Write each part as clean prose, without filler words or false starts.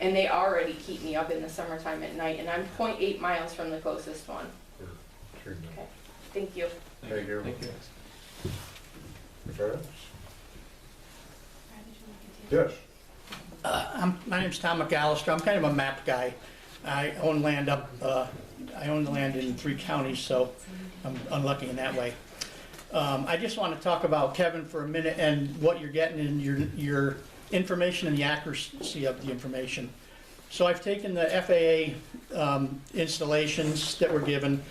And they already keep me up in the summertime at night, and I'm 0.8 miles from the closest one. Okay, thank you. Thank you. Thank you. Okay. Yes. My name's Tom McAllister. I'm kind of a map guy. I own land I own the land in 3 counties, so I'm unlucky in that way. I just want to talk about Kevin for a minute and what you're getting in your information and the accuracy of the information. So I've taken the FAA installations that were given.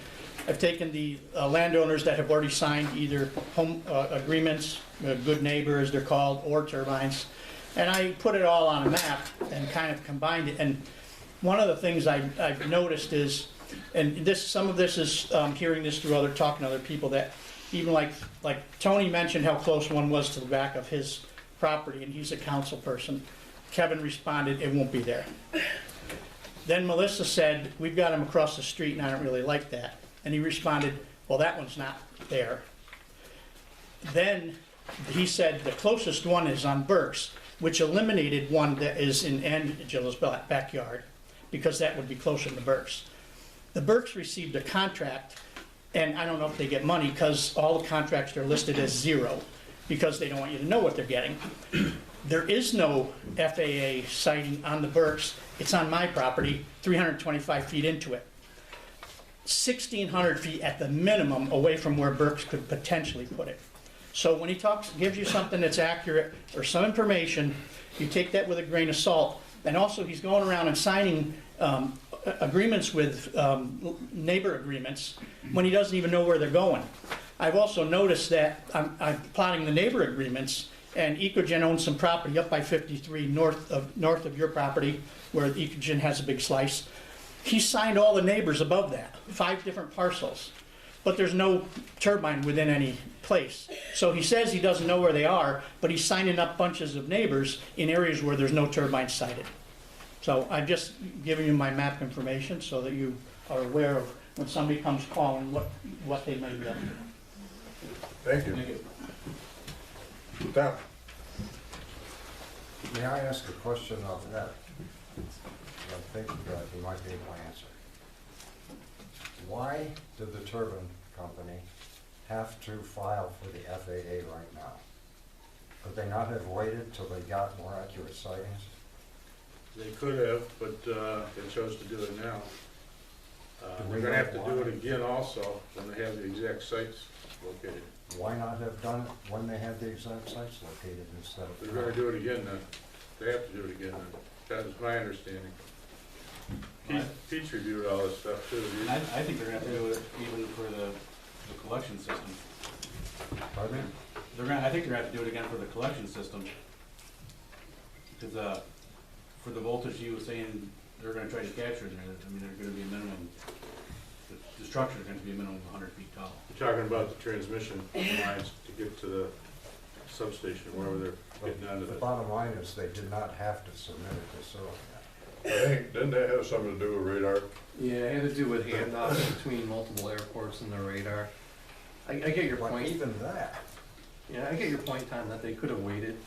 I've taken the landowners that have already signed either home agreements, good neighbor as they're called, or turbines, and I put it all on a map and kind of combined it. And one of the things I've noticed is, and some of this is hearing this through talking to other people, that even like Tony mentioned how close one was to the back of his property, and he's a council person. Kevin responded, it won't be there. Then Melissa said, we've got him across the street and I don't really like that. And he responded, well, that one's not there. Then he said the closest one is on Burke's, which eliminated one that is in Angela's backyard, because that would be closer to Burke's. The Burke's received a contract, and I don't know if they get money, because all the contracts are listed as 0, because they don't want you to know what they're getting. There is no FAA siting on the Burke's. It's on my property, 325 feet into it. 1,600 feet at the minimum away from where Burke's could potentially put it. So when he gives you something that's accurate or some information, you take that with a grain of salt. And also, he's going around and signing agreements with neighbor agreements when he doesn't even know where they're going. I've also noticed that I'm plotting the neighbor agreements, and Ecogen owns some property up by 53 north of your property, where Ecogen has a big slice. He signed all the neighbors above that, 5 different parcels, but there's no turbine within any place. So he says he doesn't know where they are, but he's signing up bunches of neighbors in areas where there's no turbine sited. So I'm just giving you my map information so that you are aware of when somebody comes calling what they may be up to. Thank you. Thank you. Tom. May I ask a question of that? I think that he might be able to answer. Why did the turbine company have to file for the FAA right now? Could they not have waited till they got more accurate sightings? They could have, but they chose to do it now. we They're gonna have to know do why? it again also, when they have the exact sites located. Why not have done it when they had the exact sites located instead of? They're gonna do it again then. They have to do it again then. That was my understanding. Pete's reviewed all this stuff too. And I think they're gonna have to do it even for the collection system. Pardon me? I think they're gonna have to do it again for the collection system. Because, for the voltage you were saying they're gonna try to capture in there, I mean, they're gonna be a minimum, the structure is gonna be a minimum of 100 feet tall. You're talking about the transmission lines to get to the substation, wherever they're getting onto The the. bottom line is they did not have to submit it to SOAR. I think, didn't that have something to do with radar? Yeah, it had to do with handoffs between multiple airports and the radar. I get your But point. even that, Yeah, I get your point, Tom, that they could have waited.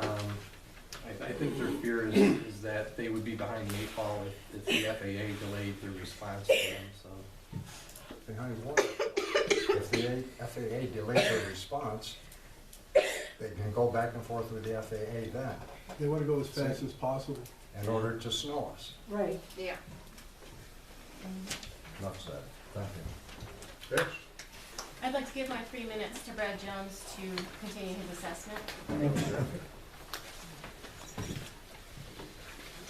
I think their fear is that they would be behind the 8 ball if the FAA delayed their response to them, so. behind what? If the FAA delayed their response, they can go back and forth with the FAA then, They want to go as fast as possible. in order to snow us. Right. Yeah. Enough said. Thank you. Yes. I'd like to give my 3 minutes to Brad Jones to continue his assessment.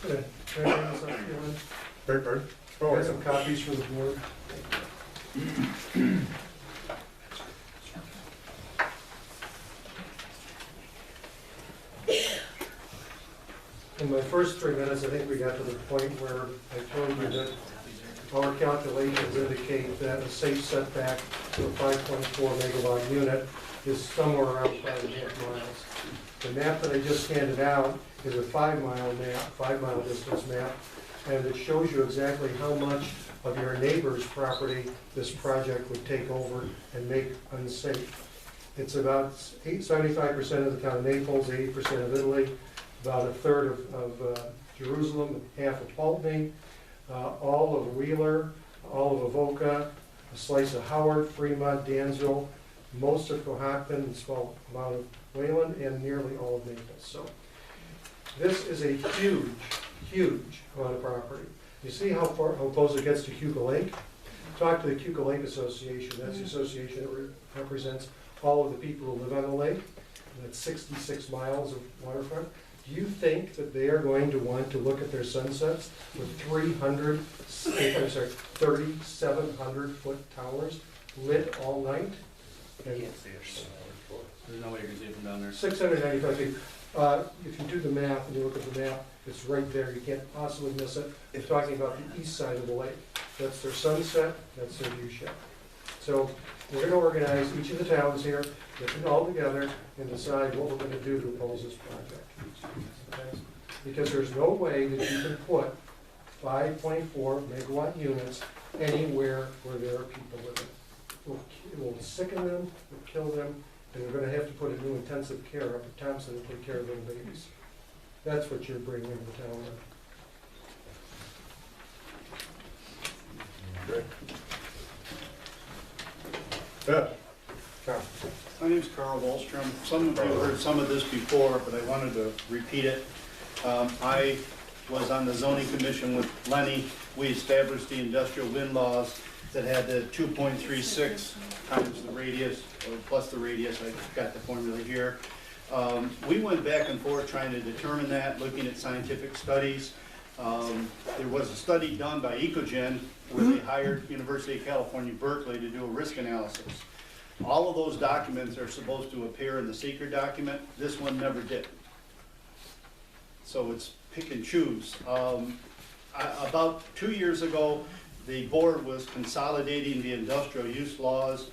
Good. Can I bring this up here, Lynn? Pardon? I Oh, got some copies for the board. In my first 3 minutes, I think we got to the point where I told you that our calculations indicate that a safe setback to a 5.4 megawatt unit is somewhere around 5.5 miles. The map that I just handed out is a 5-mile map, 5-mile distance map, and it shows you exactly how much of your neighbor's property this project would take over and make unsafe. It's about 75% of the town of Naples, 80% of Italy, about a third of Jerusalem, half of Pulteney, all of Wheeler, all of Avoca, a slice of Howard, Fremont, Dansville, most of Cohocton, a small amount of Wayland, and nearly all of Naples. So this is a huge, huge amount of property. You see how close it gets to Cuba Lake? Talk to the Cuba Lake Association. That's the association that represents all of the people who live on the lake. And that's 66 miles of waterfront. Do you think that they are going to want to look at their sunsets with 3,700-foot towers lit all night? And There's no way you can see it from down there. 695 feet. If you do the math and you look at the map, it's right there. You can't possibly miss it. They're talking about the east side of the lake. That's their sunset, that's their view shed. So we're going to organize each of the towns here, get them all together, and decide what we're going to do to oppose this project. Okay? Because there's no way that you can put 5.4 megawatt units anywhere where there are people living. It will sicken them, it will kill them, and we're going to have to put a new intensive care up at Thompson to take care of little babies. That's what you're bringing into the town. Great. Yeah. Tom. My name's Carl Wallstrom. Some of you heard some of this before, but I wanted to repeat it. I was on the zoning commission with Lenny. We established the industrial wind laws that had the 2.36 times the radius, or plus the radius. I got the formula here. We went back and forth trying to determine that, looking at scientific studies. There was a study done by Ecogen where they hired University of California, Berkeley to do a risk analysis. All of those documents are supposed to appear in the secret document. This one never did. So it's pick and choose. About 2 years ago, the board was consolidating the industrial use laws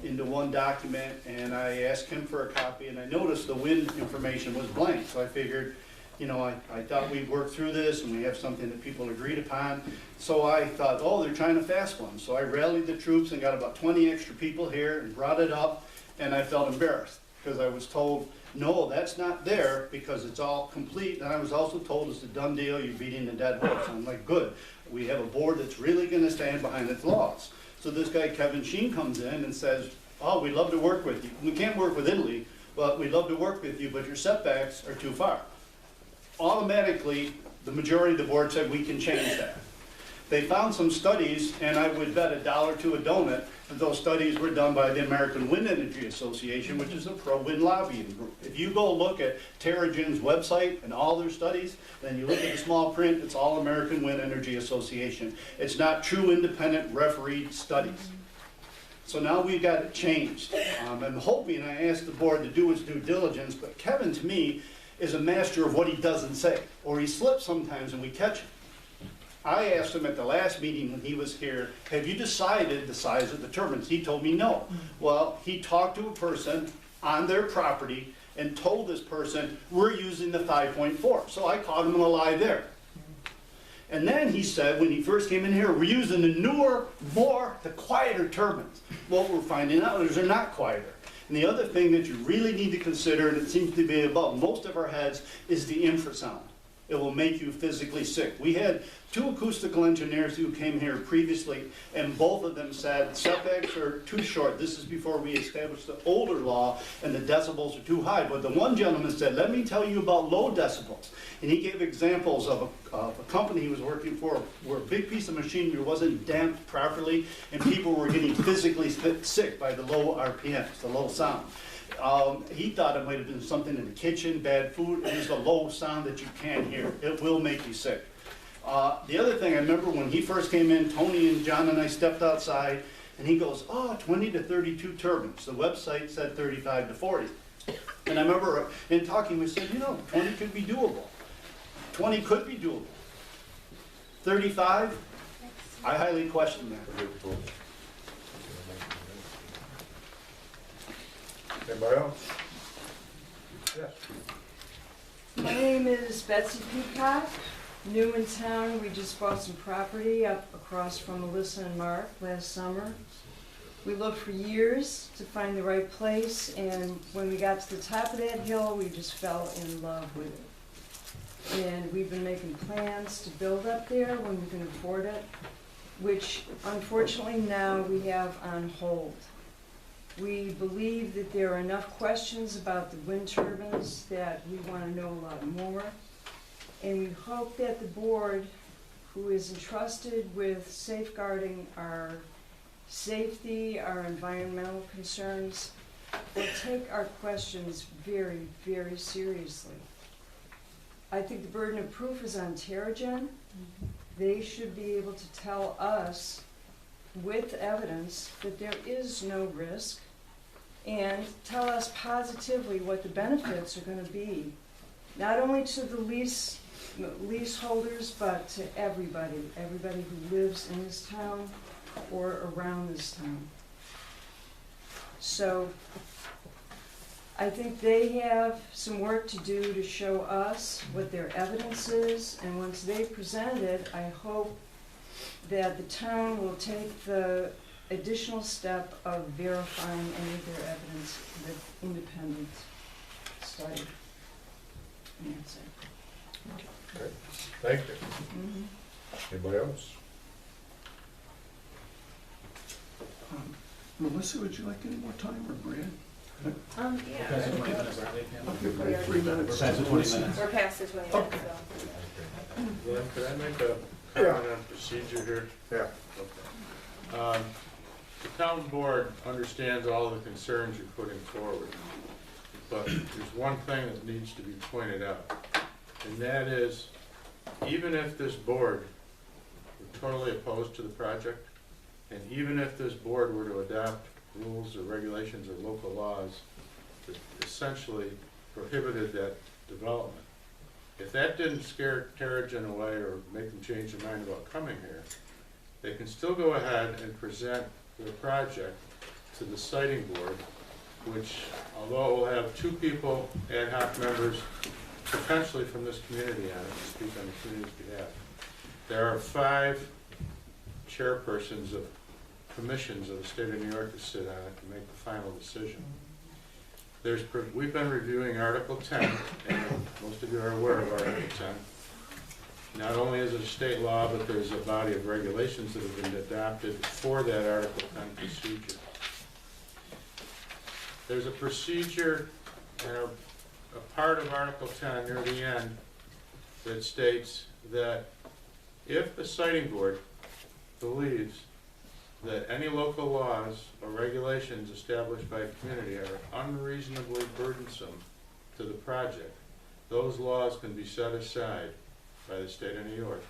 into one document, and I asked him for a copy, and I noticed the wind information was blank. So I figured, you know, I thought we'd work through this and we have something that people agreed upon. So I thought, oh, they're trying to fast one. So I rallied the troops and got about 20 extra people here and brought it up, and I felt embarrassed because I was told, no, that's not there because it's all complete. And I was also told it's a done deal, you're beating the dead horse. I'm like, good. We have a board that's really going to stand behind its laws. So this guy, Kevin Sheen, comes in and says, oh, we'd love to work with you. We can't work with Italy, but we'd love to work with you, but your setbacks are too far. Automatically, the majority of the board said we can change that. They found some studies, and I would bet $1 to a donut that those studies were done by the American Wind Energy Association, which is a pro-wind lobbying group. If you go look at Terrigen's website and all their studies, then you look at the small print, it's all American Wind Energy Association. It's not true independent refereed studies. So now we've got it changed. I'm hoping, I asked the board to do its due diligence, but Kevin, to me, is a master of what he doesn't say, or he slips sometimes and we catch him. I asked him at the last meeting when he was here, have you decided the size of the turbines? He told me no. Well, he talked to a person on their property and told this person, we're using the 5.4. So I caught him in a lie there. And then he said, when he first came in here, we're using the newer, the quieter turbines. Well, we're finding out is they're not quieter. And the other thing that you really need to consider, and it seems to be above most of our heads, is the infrasound. It will make you physically sick. We had 2 acoustical engineers who came here previously, and both of them said setbacks are too short. This is before we established the older law, and the decibels are too high. But the one gentleman said, let me tell you about low decibels. And he gave examples of a company he was working for where a big piece of machinery wasn't damped properly, and people were getting physically sick by the low RPMs, the low sound. He thought it might have been something in the kitchen, bad food. It is a low sound that you can't hear. It will make you sick. The other thing, I remember when he first came in, Tony and John and I stepped outside, and he goes, oh, 20 to 32 turbines. The website said 35 to 40. And I remember in talking, we said, you know, 20 could be doable. 20 could be doable. 35, I highly question that. Anybody else? Yes. My name is Betsy Peacock, new in town. We just bought some property up across from Melissa and Mark last summer. We looked for years to find the right place, and when we got to the top of that hill, we just fell in love with it. and we've been making plans to build up there when we can afford it, which unfortunately now we have on hold. We believe that there are enough questions about the wind turbines that we want to know a lot more. And we hope that the board, who is entrusted with safeguarding our safety, our environmental concerns, will take our questions very, very seriously. I think the burden of proof is on Terrigen. They should be able to tell us with evidence that there is no risk and tell us positively what the benefits are going to be, not only to the leaseholders, but to everybody who lives in this town or around this town. So I think they have some work to do to show us what their evidence is, and once they present it, I hope that the town will take the additional step of verifying any of their evidence with independent study. And that's it. Okay, thank you. Anybody else? Melissa, would you like any more time, or Brad? We're past the 20 minutes, aren't we? I'll give you 3 minutes. We're past the 20 minutes. We're past the 20 minutes, so. Glenn, could I make a comment on procedure here? Yeah. Okay. The town board understands all the concerns you're putting forward, but there's one thing that needs to be pointed out, and that is, even if this board were totally opposed to the project, and even if this board were to adopt rules or regulations or local laws that essentially prohibited that development, if that didn't scare Terrigen away or make them change their mind about coming here, they can still go ahead and present their project to the siting board, which, although it will have 2 people, ad hoc members, potentially from this community on it, to speak on the community's behalf. There are 5 chairpersons of commissions of the state of New York to sit on it to make the final decision. We've been reviewing Article 10, and most of you are aware of Article 10. Not only is it a state law, but there's a body of regulations that have been adopted for that Article 10 procedure. There's a procedure and a part of Article 10 near the end that states that if the siting board believes that any local laws or regulations established by a community are unreasonably burdensome to the project, those laws can be set aside by the state of New York,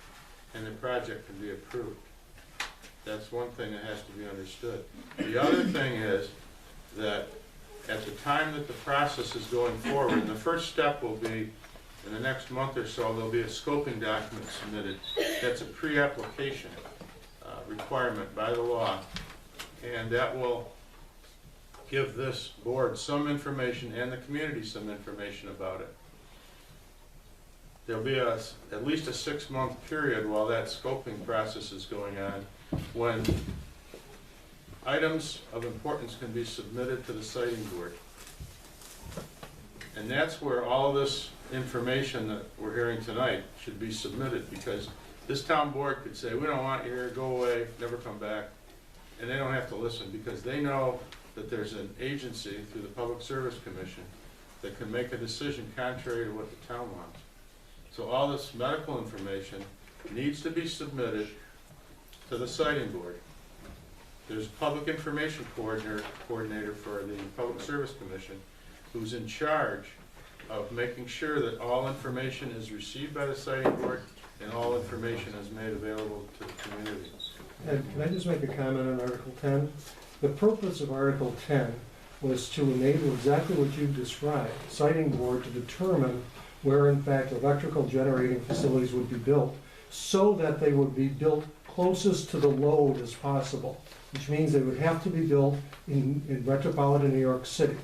and the project can be approved. That's one thing that has to be understood. The other thing is that at the time that the process is going forward, the first step will be, in the next month or so, there'll be a scoping document submitted. That's a pre-application requirement by the law, and that will give this board some information and the community some information about it. There'll be at least a 6-month period while that scoping process is going on, when items of importance can be submitted to the siting board. And that's where all this information that we're hearing tonight should be submitted, because this town board could say, we don't want you here, go away, never come back. And they don't have to listen, because they know that there's an agency through the Public Service Commission that can make a decision contrary to what the town wants. So all this medical information needs to be submitted to the siting board. There's a public information coordinator for the Public Service Commission who's in charge of making sure that all information is received by the siting board and all information is made available to the community. And can I just make a comment on Article 10? The purpose of Article 10 was to enable exactly what you described, the siting board to determine where in fact electrical generating facilities would be built, so that they would be built closest to the load as possible, which means they would have to be built in metropolitan New York City.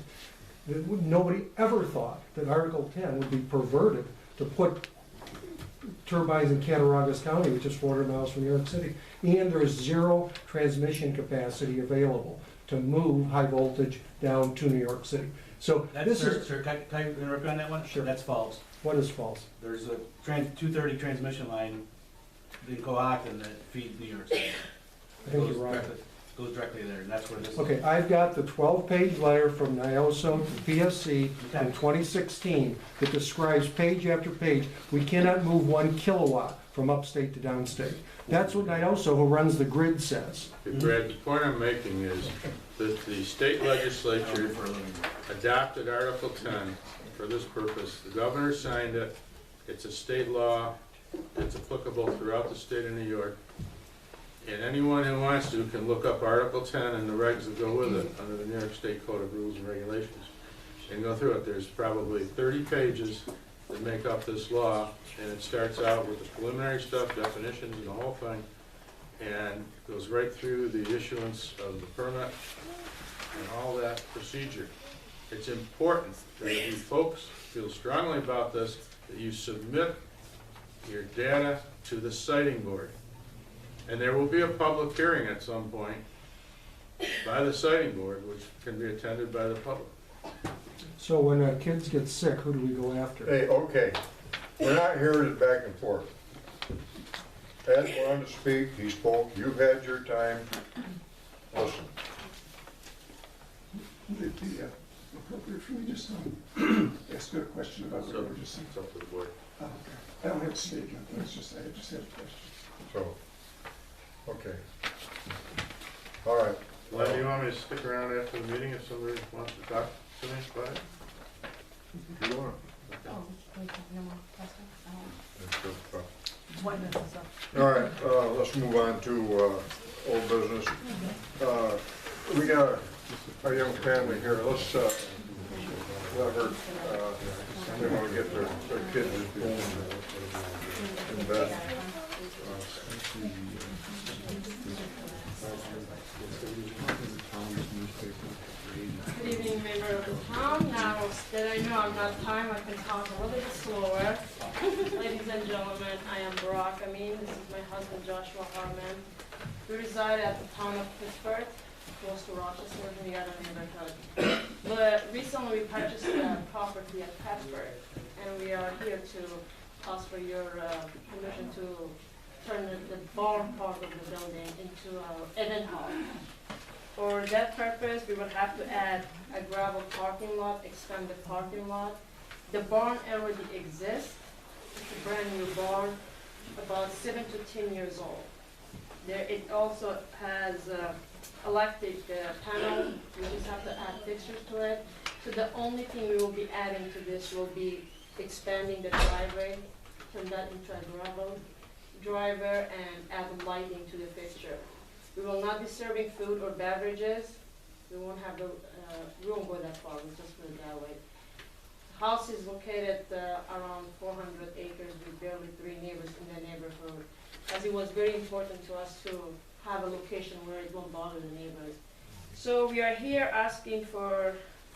Nobody ever thought that Article 10 would be perverted to put turbines in Cattaraugus County, which is 400 miles from New York City, and there is 0 transmission capacity available to move high voltage down to New York City. So That's, this sir, is, sir, can I interrupt you on that one? Sure. That's false. what is false? There's a 230 transmission line in Cohocton that feeds New York State. I think Goes you're right. directly- Goes directly there, and that's where this is. Okay, I've got the 12-page letter from NIOSO to PSC in 2016 that describes page after page, we cannot move 1 kilowatt from upstate to downstate. That's what NIOSO, who runs the grid, says. Okay, Brad, the point I'm making is that the state legislature For a living. adopted Article 10 for this purpose. The governor signed it. It's a state law. It's applicable throughout the state of New York. And anyone who wants to can look up Article 10 and the regs that go with it under the New York State Code of Rules and Regulations and go through it. There's probably 30 pages that make up this law, and it starts out with the preliminary stuff, definitions and the whole thing, and goes right through the issuance of the permit and all that procedure. It's important that if you folks feel strongly about this, that you submit your data to the siting board. And there will be a public hearing at some point by the siting board, which can be attended by the public. So when kids get sick, who do we go after? Hey, okay, we're not here to back and forth. Ed wanted to speak, he spoke, you've had your time. Listen, Would it be appropriate for me just to ask you a question about what you were just saying? It's up to the board. Oh, okay. I don't have to speak, I just had a question. so, okay. All right. Len, do you want me to stick around after the meeting if somebody wants to talk to me about it? If you want. Oh, wait, no more questions? All right, let's move on to old business. We got a young family here. Let's let her, they want to get their kids in bed. Good evening, member of the town. Now that I know I'm not time, I can talk a little bit slower. Ladies and gentlemen, I am Brock. This is my husband, Joshua Harmon. We reside at the town of Prattsburgh, close to Rochester, in the other neighborhood. But recently we purchased a property at Prattsburgh, and we are here to ask for your permission to turn the barn part of the building into an event hall. For that purpose, we would have to add a gravel parking lot, expand the parking lot. The barn already exists. It's a brand new barn, about 7 to 10 years old. It also has electric panel. We just have to add fixtures to it. So the only thing we will be adding to this will be expanding the driveway, turn that into a gravel driver, and add lighting to the fixture. We will not be serving food or beverages. We won't have we won't go that far, we'll just put it that way. The house is located around 400 acres with barely 3 neighbors in the neighborhood, as it was very important to us to have a location where it won't bother the neighbors. So we are here asking for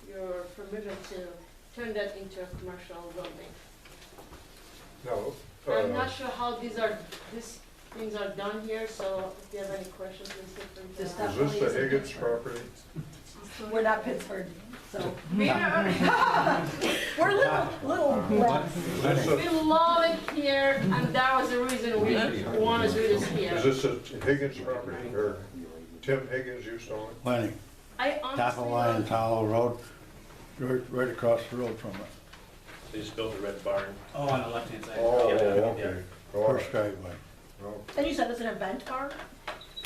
your permission to turn that into a commercial building. No. I'm not sure how these things are done here, so if you have any questions, please feel free to Just ask. Is this the Higgins property? We're not Pittsburgh, so. We are- We're little blessed. Is this We love it here, and that was the reason we want to do this Is here. this a Higgins property, or Tim Higgins used to own it? Lenny, I top of line honestly, Towel Road, right across the road from it, They just built a red barn. Oh, on the left-hand side. Oh, Yeah, okay. Go on. first driveway. No. And you said it's an event bar?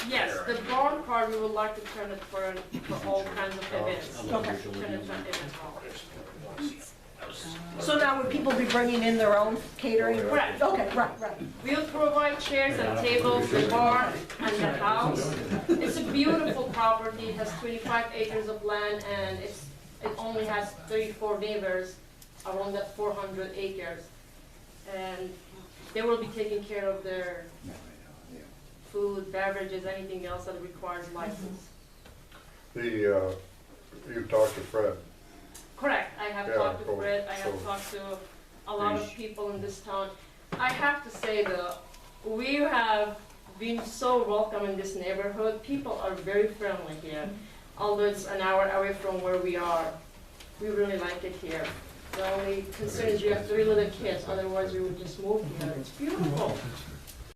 yes, the barn part, we would like to turn it for all kinds of events. Okay. Turn it to an event hall. So now would people be bringing in their own catering? Correct. Okay, right. We'll provide chairs and tables, the bar, and the house. It's a beautiful property, it has 25 acres of land, and it only has 34 neighbors around that 400 acres. And they will be taking care of their food, beverages, anything else that requires license. You talked to Fred. Correct, I have Yeah, talked to cool. Fred, I have So talked to a lot of he's- people in this town. I have to say though, we have been so welcome in this neighborhood. People are very friendly here, although it's an hour away from where we are. We really like it here. The only concern is you have 3 little kids, otherwise we would just move here. It's beautiful.